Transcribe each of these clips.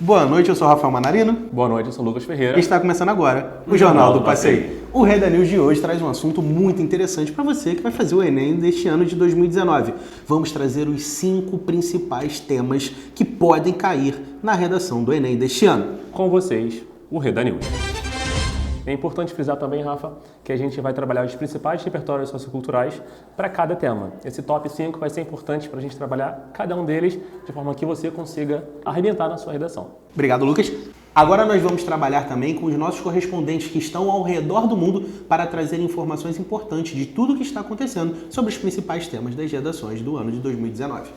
Boa noite, eu sou Rafael Manarino. Boa noite, eu sou Lucas Ferreira. E está começando agora o Jornal do Passeio. O Reda News de hoje traz um assunto muito interessante para você que vai fazer o Enem deste ano de 2019. Vamos trazer os 5 principais temas que podem cair na redação do Enem deste ano. Com vocês, o Reda News. É importante frisar também, Rafa, que a gente vai trabalhar os principais repertórios socioculturais para cada tema. Esse top 5 vai ser importante para a gente trabalhar cada um deles de forma que você consiga arrebentar na sua redação. Obrigado, Lucas. Agora nós vamos trabalhar também com os nossos correspondentes que estão ao redor do mundo para trazer informações importantes de tudo o que está acontecendo sobre os principais temas das redações do ano de 2019.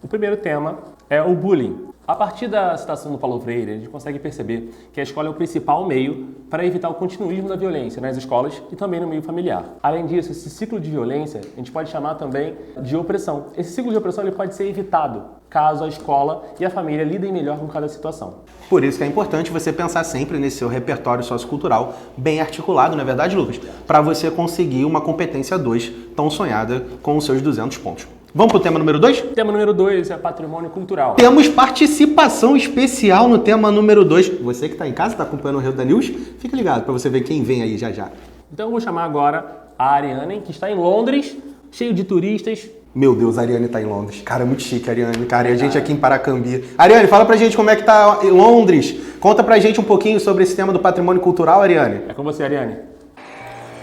O primeiro tema é o bullying. A partir da citação do Paulo Freire, a gente consegue perceber que a escola é o principal meio para evitar o continuismo da violência nas escolas e também no meio familiar. Além disso, esse ciclo de violência a gente pode chamar também de opressão. Esse ciclo de opressão ele pode ser evitado caso a escola e a família lidem melhor com cada situação. Por isso que é importante você pensar sempre nesse seu repertório sociocultural bem articulado, não é verdade, Lucas? Para você conseguir uma competência 2 tão sonhada com os seus 200 pontos. Vamos para o tema número 2? Tema número 2 é patrimônio cultural. Temos participação especial no tema número 2. Você que está em casa, está acompanhando o Reda News, fica ligado para você ver quem vem aí já já. Então eu vou chamar agora a Ariane, que está em Londres, cheio de turistas. Meu Deus, a Ariane tá em Londres. Cara, é muito chique, Ariane. Cara, e a gente aqui em Paracambi. Ariane, fala pra gente como é que tá em Londres. Conta pra gente um pouquinho sobre esse tema do patrimônio cultural, Ariane. É com você, Ariane.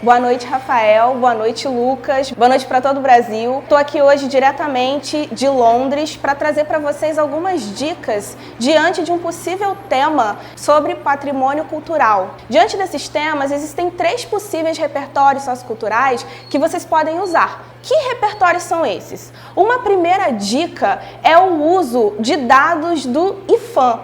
Boa noite, Rafael. Boa noite, Lucas. Boa noite para todo o Brasil. Estou aqui hoje diretamente de Londres para trazer para vocês algumas dicas diante de um possível tema sobre patrimônio cultural. Diante desses temas, existem 3 possíveis repertórios socioculturais que vocês podem usar. Que repertórios são esses? Uma primeira dica é o uso de dados do IFAM,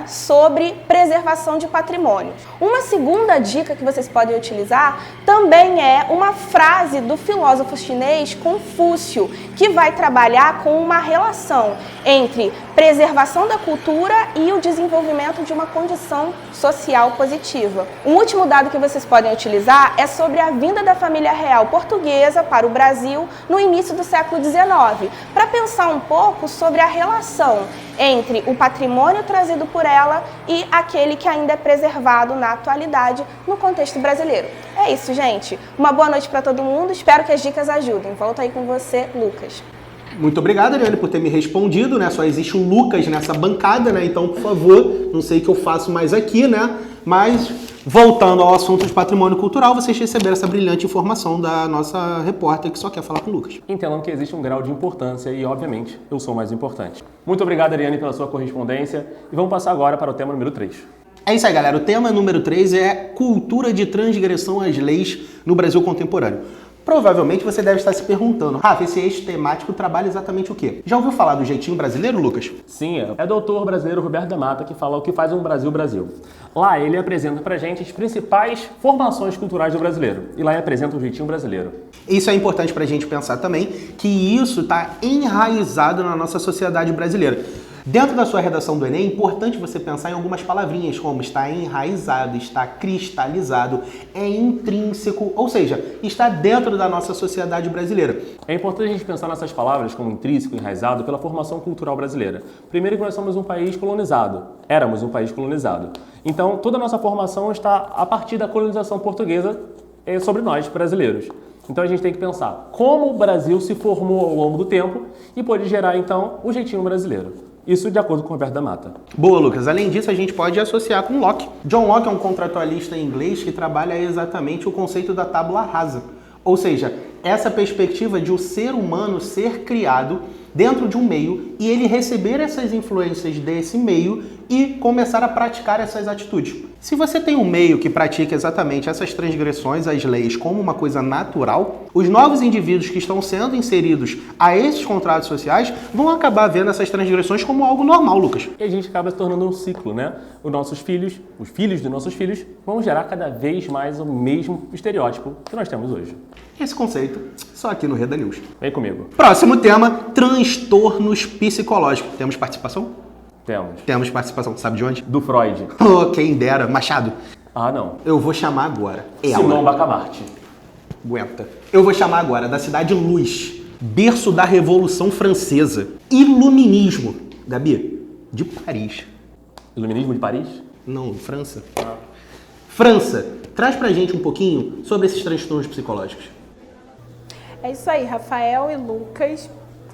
sobre preservação de patrimônio. Uma segunda dica que vocês podem utilizar também é uma frase do filósofo chinês Confúcio, que vai trabalhar com uma relação entre preservação da cultura e o desenvolvimento de uma condição social positiva. Um último dado que vocês podem utilizar é sobre a vinda da família real portuguesa para o Brasil no início do século XIX, para pensar um pouco sobre a relação entre o patrimônio trazido por ela e aquele que ainda é preservado na atualidade no contexto brasileiro. É isso, gente. Uma boa noite para todo mundo. Espero que as dicas ajudem. Volto aí com você, Lucas. Muito obrigado, Ariane, por ter me respondido, Só existe um Lucas nessa bancada, Então, por favor, não sei o que eu faço mais aqui, Mas, voltando ao assunto de patrimônio cultural, vocês receberam essa brilhante informação da nossa repórter que só quer falar com o Lucas. Entendam que existe um grau de importância e, obviamente, eu sou mais importante. Muito obrigado, Ariane, pela sua correspondência. E vamos passar agora para o tema número 3. É isso aí, galera. O tema número 3 é cultura de transgressão às leis no Brasil contemporâneo. Provavelmente você deve estar se perguntando, Rafa, esse eixo temático trabalha exatamente o quê? Já ouviu falar do jeitinho brasileiro, Lucas? Sim, é o doutor brasileiro Roberto da Mata que fala o que faz um Brasil. Lá ele apresenta pra gente as principais formações culturais do brasileiro. E lá ele apresenta o jeitinho brasileiro. Isso é importante pra gente pensar também, que isso está enraizado na nossa sociedade brasileira. Dentro da sua redação do Enem, é importante você pensar em algumas palavrinhas, como está enraizado, está cristalizado, é intrínseco, ou seja, está dentro da nossa sociedade brasileira. É importante a gente pensar nessas palavras como intrínseco, enraizado, pela formação cultural brasileira. Primeiro que nós somos um país colonizado, éramos um país colonizado. Então, toda a nossa formação está a partir da colonização portuguesa sobre nós, brasileiros. Então a gente tem que pensar como o Brasil se formou ao longo do tempo e pode gerar, então, o jeitinho brasileiro. Isso de acordo com Roberto da Mata. Boa, Lucas. Além disso, a gente pode associar com Locke. John Locke é um contratualista inglês que trabalha exatamente o conceito da tábula rasa. Ou seja, essa perspectiva de o ser humano ser criado dentro de um meio e ele receber essas influências desse meio e começar a praticar essas atitudes. Se você tem um meio que pratica exatamente essas transgressões às leis como uma coisa natural, os novos indivíduos que estão sendo inseridos a esses contratos sociais vão acabar vendo essas transgressões como algo normal, Lucas. E a gente acaba se tornando um ciclo, Os nossos filhos, os filhos dos nossos filhos, vão gerar cada vez mais o mesmo estereótipo que nós temos hoje. Esse conceito, só aqui no Reda News. Vem comigo. Próximo tema, transtornos psicológicos. Temos participação? Temos participação. Sabe de onde? Do Freud. Oh, quem dera. Machado. Ah, não. Eu vou chamar agora. Simão Bacamarte. Aguenta. Eu vou chamar agora da Cidade Luz, berço da Revolução Francesa. Iluminismo. Gabi, de Paris. Iluminismo de Paris? Não, França. França, traz pra gente um pouquinho sobre esses transtornos psicológicos. É isso aí, Rafael e Lucas.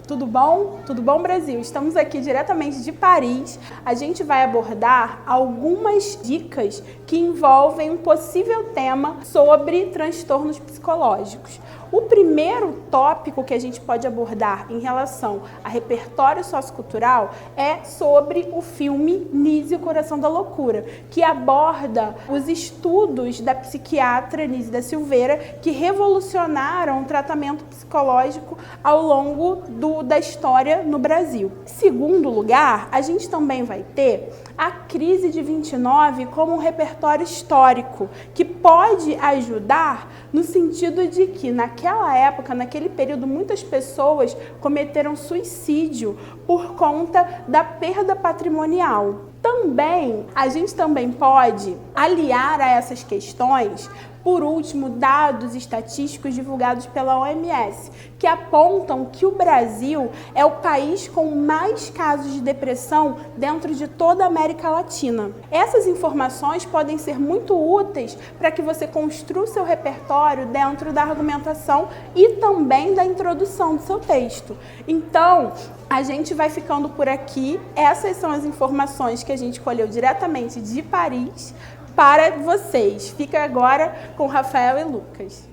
Tudo bom? Tudo bom, Brasil? Estamos aqui diretamente de Paris. A gente vai abordar algumas dicas que envolvem um possível tema sobre transtornos psicológicos. O primeiro tópico que a gente pode abordar em relação a repertório sociocultural é sobre o filme Nise e o Coração da Loucura, que aborda os estudos da psiquiatra Nise da Silveira, que revolucionaram o tratamento psicológico ao longo da história no Brasil. Em segundo lugar, a gente também vai ter a crise de 29 como um repertório histórico, que pode ajudar no sentido de que naquela época, naquele período, muitas pessoas cometeram suicídio por conta da perda patrimonial. Também, a gente também pode aliar a essas questões, por último, dados estatísticos divulgados pela OMS, que apontam que o Brasil é o país com mais casos de depressão dentro de toda a América Latina. Essas informações podem ser muito úteis para que você construa o seu repertório dentro da argumentação e também da introdução do seu texto. Então, a gente vai ficando por aqui. Essas são as informações que a gente colheu diretamente de Paris para vocês. Fica agora com Rafael e Lucas.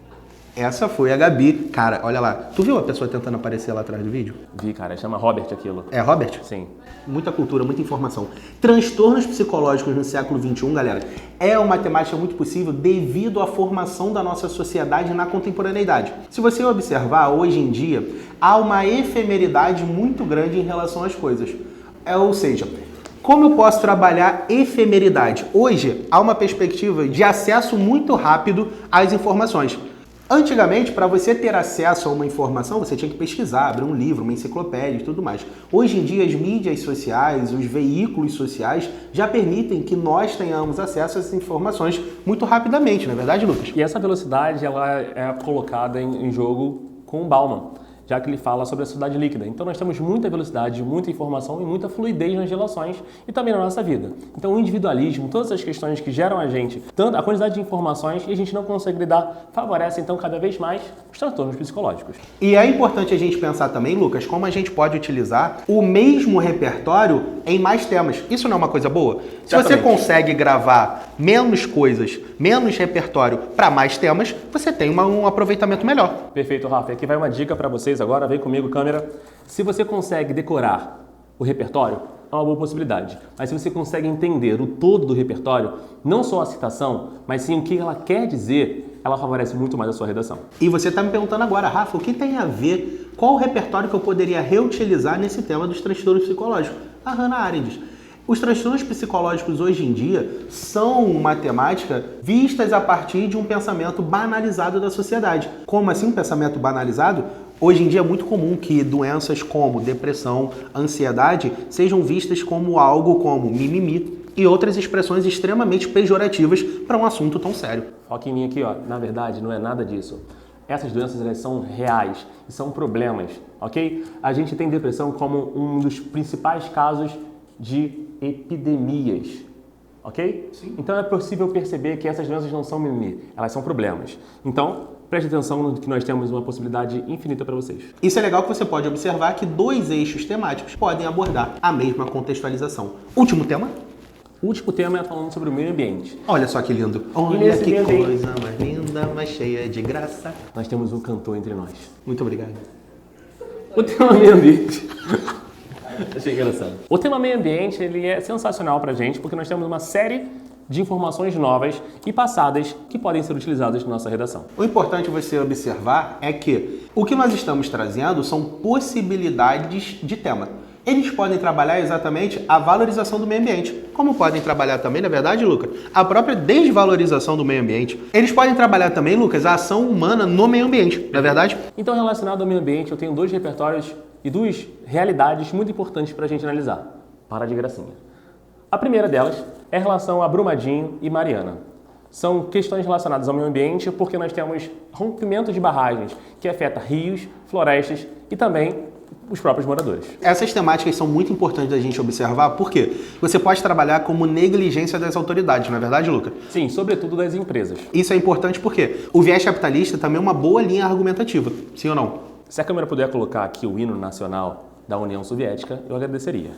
Essa foi a Gabi. Cara, olha lá. Tu viu a pessoa tentando aparecer lá atrás do vídeo? Vi, cara. Chama Robert aquilo. É Robert? Sim. Muita cultura, muita informação. Transtornos psicológicos no século XXI, galera, é uma temática muito possível devido à formação da nossa sociedade na contemporaneidade. Se você observar, hoje em dia, há uma efemeridade muito grande em relação às coisas. Ou seja, como eu posso trabalhar efemeridade? Hoje, há uma perspectiva de acesso muito rápido às informações. Antigamente, para você ter acesso a uma informação, você tinha que pesquisar, abrir um livro, uma enciclopédia e tudo mais. Hoje em dia, as mídias sociais, os veículos sociais já permitem que nós tenhamos acesso a essas informações muito rapidamente, não é verdade, Lucas? E essa velocidade ela é colocada em jogo com o Bauman, já que ele fala sobre a sociedade líquida. Então nós temos muita velocidade, muita informação e muita fluidez nas relações e também na nossa vida. Então o individualismo, todas as questões que geram a gente, tanto a quantidade de informações e a gente não consegue lidar, favorece então cada vez mais os transtornos psicológicos. E é importante a gente pensar também, Lucas, como a gente pode utilizar o mesmo repertório em mais temas. Isso não é uma coisa boa? Se você consegue gravar menos coisas, menos repertório para mais temas, você tem um aproveitamento melhor. Perfeito, Rafa. Aqui vai uma dica para vocês agora. Vem comigo, câmera. Se você consegue decorar o repertório, é uma boa possibilidade. Mas se você consegue entender o todo do repertório, não só a citação, mas sim o que ela quer dizer, ela favorece muito mais a sua redação. E você está me perguntando agora, Rafa, o que tem a ver, qual o repertório que eu poderia reutilizar nesse tema dos transtornos psicológicos? A Hannah Arendt. Os transtornos psicológicos hoje em dia são uma temática vistas a partir de um pensamento banalizado da sociedade. Como assim um pensamento banalizado? Hoje em dia é muito comum que doenças como depressão, ansiedade sejam vistas como algo como mimimi e outras expressões extremamente pejorativas para um assunto tão sério. Foca em mim aqui, ó. Na verdade, não é nada disso. Essas doenças elas são reais e são problemas, ok? A gente tem depressão como um dos principais casos de epidemias, ok? Sim. Então é possível perceber que essas doenças não são mimimi, elas são problemas. Então, preste atenção que nós temos uma possibilidade infinita para vocês. Isso é legal que você pode observar que dois eixos temáticos podem abordar a mesma contextualização. Último tema? O último tema é falando sobre o meio ambiente. Olha só que lindo. Olha que coisa mais linda, mais cheia de graça. Nós temos um cantor entre nós. Muito obrigado. O tema meio ambiente... Achei engraçado. O tema meio ambiente ele é sensacional pra gente porque nós temos uma série de informações novas e passadas que podem ser utilizadas na nossa redação. O importante você observar é que o que nós estamos trazendo são possibilidades de tema. Eles podem trabalhar exatamente a valorização do meio ambiente, como podem trabalhar também, na verdade, Lucas, a própria desvalorização do meio ambiente. Eles podem trabalhar também, Lucas, a ação humana no meio ambiente, não é verdade? Então, relacionado ao meio ambiente, eu tenho dois repertórios e duas realidades muito importantes para a gente analisar. Para de gracinha. A primeira delas é em relação a Brumadinho e Mariana. São questões relacionadas ao meio ambiente porque nós temos rompimento de barragens que afeta rios, florestas e também os próprios moradores. Essas temáticas são muito importantes da gente observar, porque você pode trabalhar como negligência das autoridades, não é verdade, Luca? Sim, sobretudo das empresas. Isso é importante porque o viés capitalista também é uma boa linha argumentativa, sim ou não? Se a câmera puder colocar aqui o hino nacional da União Soviética, eu agradeceria.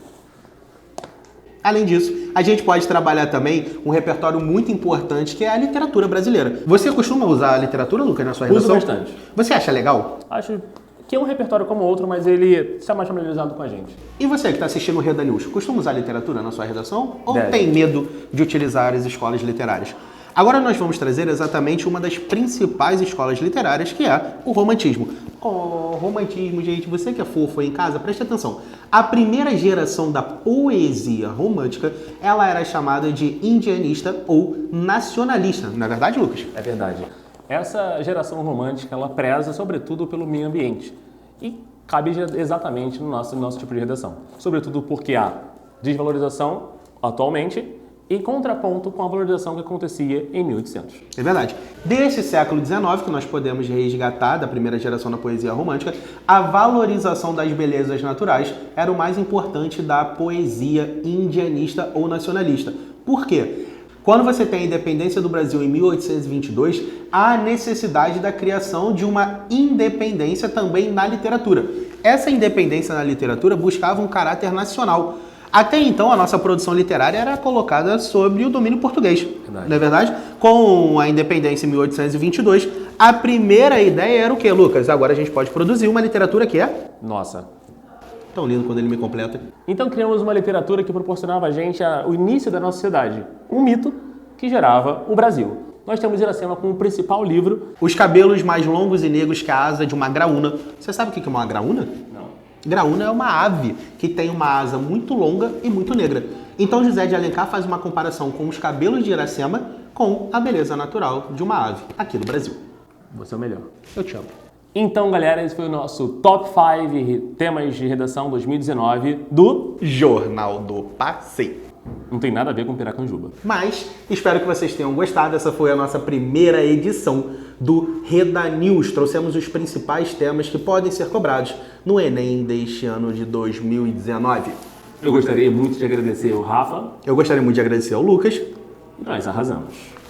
Além disso, a gente pode trabalhar também um repertório muito importante que é a literatura brasileira. Você costuma usar a literatura, Lucas, na sua redação? Uso bastante. Você acha legal? Acho que é um repertório como outro, mas ele está mais familiarizado com a gente. E você que está assistindo o Reda News, costuma usar literatura na sua redação? Ou Deve. tem medo de utilizar as escolas literárias? Agora nós vamos trazer exatamente uma das principais escolas literárias, que é o romantismo. Oh, romantismo, gente, você que é fofo aí em casa, preste atenção. A primeira geração da poesia romântica, ela era chamada de indianista ou nacionalista. Não é verdade, Lucas? É verdade. Essa geração romântica, ela preza sobretudo pelo meio ambiente. E cabe exatamente no nosso tipo de redação. Sobretudo porque há desvalorização atualmente em contraponto com a valorização que acontecia em 1800. É verdade. Desse século XIX, que nós podemos resgatar da primeira geração da poesia romântica, a valorização das belezas naturais era o mais importante da poesia indianista ou nacionalista. Por quê? Quando você tem a independência do Brasil em 1822, há a necessidade da criação de uma independência também na literatura. Essa independência na literatura buscava um caráter nacional. Até então, a nossa produção literária era colocada sob o domínio português, Verdade. não é verdade? Com a independência em 1822, a primeira ideia era o quê, Lucas? Agora a gente pode produzir uma literatura que é... Nossa. Tão lindo quando ele me completa. Então criamos uma literatura que proporcionava a gente o início da nossa sociedade. Um mito que gerava o Brasil. Nós temos Iracema como principal livro. Os cabelos mais longos e negros que a asa de uma graúna. Você sabe o que é uma graúna? Não. Graúna é uma ave que tem uma asa muito longa e muito negra. Então José de Alencar faz uma comparação com os cabelos de Iracema com a beleza natural de uma ave aqui do Brasil. Você é o melhor. Eu te amo. Então, galera, esse foi o nosso Top 5 temas de redação 2019 do... Jornal do Passeio. Não tem nada a ver com Piracanjuba. Mas espero que vocês tenham gostado. Essa foi a nossa primeira edição do Reda News. Trouxemos os principais temas que podem ser cobrados no Enem deste ano de 2019. Eu gostaria muito de agradecer o Rafa. Eu gostaria muito de agradecer ao Lucas. E nós arrasamos.